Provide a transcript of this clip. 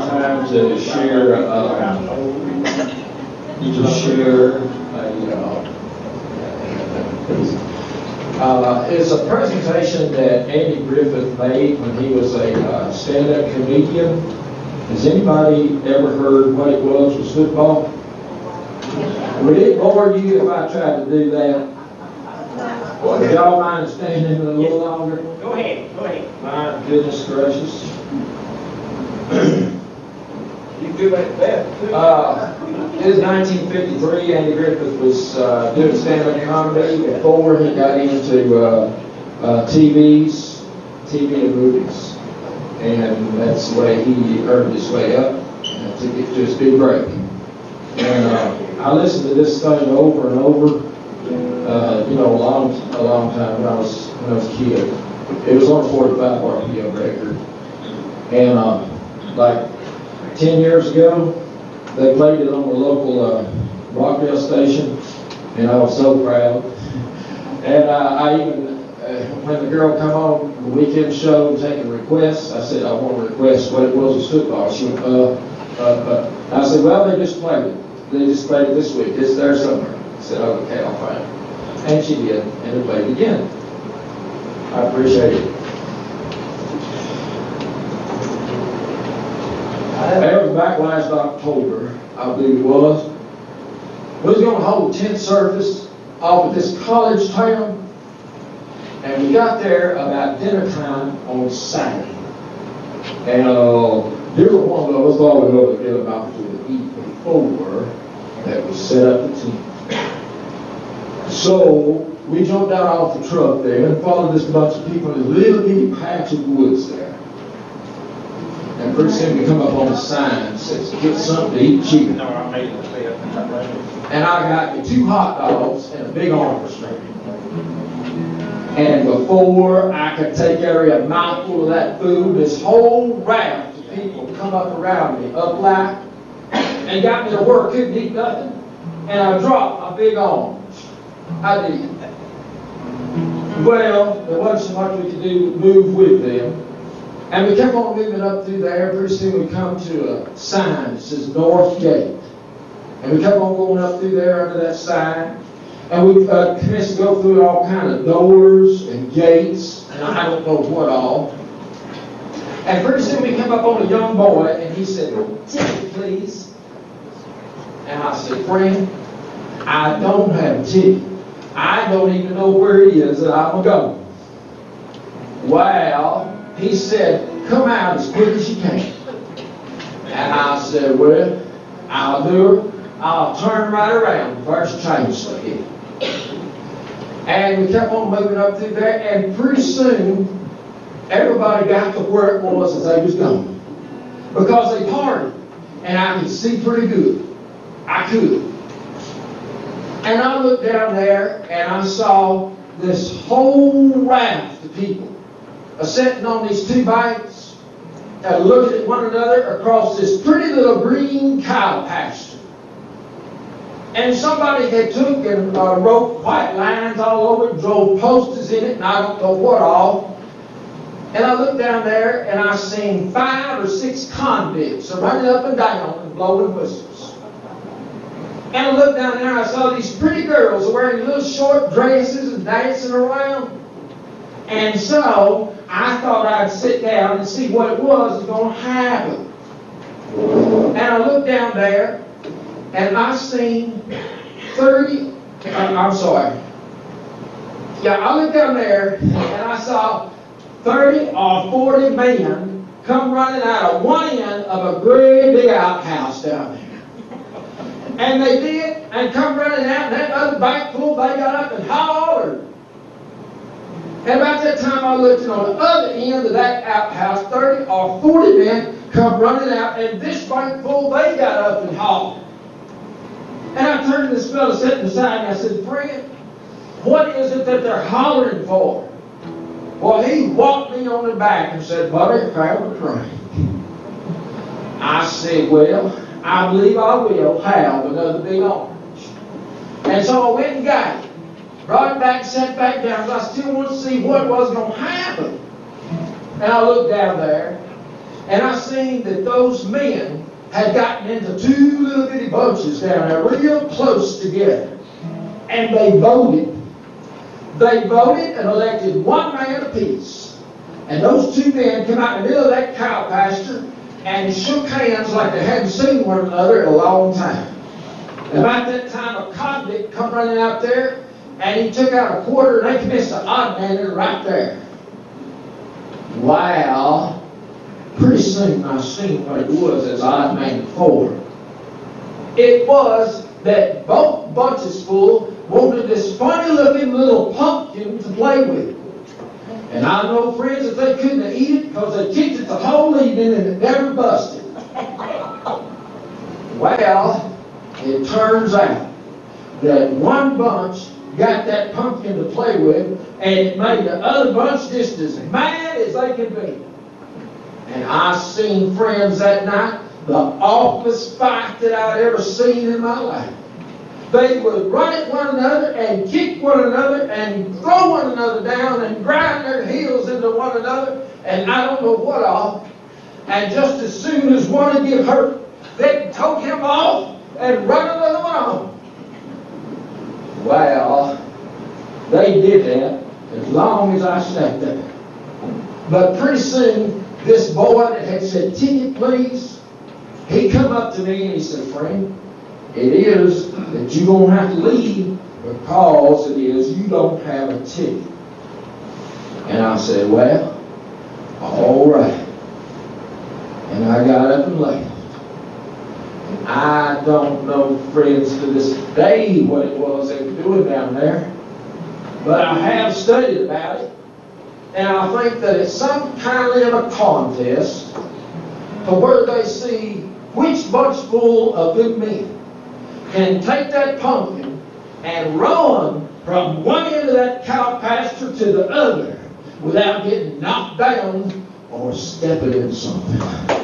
time to share it's a presentation that Andy Griffith made when he was a stand-up comedian. Has anybody ever heard what it was football? Would it bore you if I tried to do that? Would y'all mind standing a little longer? Go ahead, go ahead. My goodness gracious. You do that best. It was 1953. Andy Griffith was doing stand-up comedy before he got into TV and movies. And that's the way he earned his way up to get to his big break. And I listened to this thing over and over, a long time when I was a kid. It was on a 45 RPM record. And like 10 years ago, they played it on the local Rockdale station, and I was so proud. And I even, when the girl come on the weekend show taking requests, I said, I want to request what it was football. She went, I said, well, they just played it. They just played it this week. It's there somewhere. I said, oh, okay, I'll find it. And she did, and they played it again. I appreciate it. That was back last October, I believe it was. We was going to hold a tent service off of this college town, and we got there about dinner time on Saturday. And there were one of us thought we were going to get an opportunity to eat before that we set up the tent. So we jumped out off the truck there and followed this bunch of people in a little bitty patch of woods there. And pretty soon we come up on a sign that says, get something to eat cheap. And I got me 2 hot dogs and a big orange drink. And before I could take every mouthful of that food, this whole raft of people come up around me, up like, and got me to work, couldn't eat nothing. And I dropped my big orange. I did. Well, there wasn't so much we could do but move with them. And we kept on moving up through there. Pretty soon we come to a sign that says North Gate. And we kept on going up through there under that sign. And we commenced to go through all kind of doors and gates, and I don't know what all. And pretty soon we came up on a young boy, and he said, ticket, please. And I said, friend, I don't have a ticket. I don't even know where it is that I'm going to go. Well, he said, come out as quick as you can. And I said, well, I'll do it. I'll turn right around the first train stop. And we kept on moving up through there, and pretty soon, everybody got to where it was as they was going. Because they partied, and I could see pretty good. I could. And I looked down there, and I saw this whole raft of people sitting on these 2 banks and looking at one another across this pretty little green cow pasture. And somebody had took and wrote white lines all over it, drove posters in it, and I don't know what all. And I looked down there, and I seen 5 or 6 convicts running up and down and blowing whistles. And I looked down there, and I saw these pretty girls wearing little short dresses and dancing around. And so I thought I'd sit down and see what it was going to happen. And I looked down there, and I seen 30, I'm sorry. Yeah, I looked down there, and I saw 30 or 40 men come running out of one end of a great big outhouse down there. And they did, and come running out, and that other bank full, they got up and hollered. And about that time I looked, and on the other end of that outhouse, 30 or 40 men come running out, and this bank full, they got up and hollered. And I turned to this fellow sitting beside me, I said, friend, what is it that they're hollering for? Well, he walked me on the back and said, buddy, have a drink. I said, well, I believe I will have another big orange. And so I went and got it. Brought it back, sat back down, because I still wanted to see what was going to happen. And I looked down there, And I seen that those men had gotten into two little bitty bunches down there, real close together. And they voted. They voted and elected one man apiece. And those two men came out in the middle of that cow pasture and shook hands like they hadn't seen one another in a long time. And about that time, a convict come running out there, and he took out a quarter, and they commenced to odd man it right there. Wow. Pretty soon I seen what it was as odd man 4. It was that both bunches full wanted this funny looking little pumpkin to play with. And I know, friends, that they couldn't eat it because they kicked it the whole evening and it never busted. Well, it turns out that one bunch got that pumpkin to play with, and it made the other bunch just as mad as they could be. And I seen, friends, that night, the awfulest fight that I'd ever seen in my life. They would run at one another and kick one another and throw one another down and grind their heels into one another and I don't know what all. And just as soon as one would get hurt, they'd tote him off and run another one on. Well, they did that as long as I sat there. But pretty soon, this boy that had said, "Ticket, please," he come up to me and he said, "Friend, it is that you're going to have to leave because it is you don't have a ticket." And I said, "Well, all right." And I got up and left. And I don't know, friends, to this day what it was they were doing down there. But I have studied about it. And I think that it's some kind of a contest to where they see which bunch full of good men can take that pumpkin and run from one end of that cow pasture to the other without getting knocked down or stepping in something.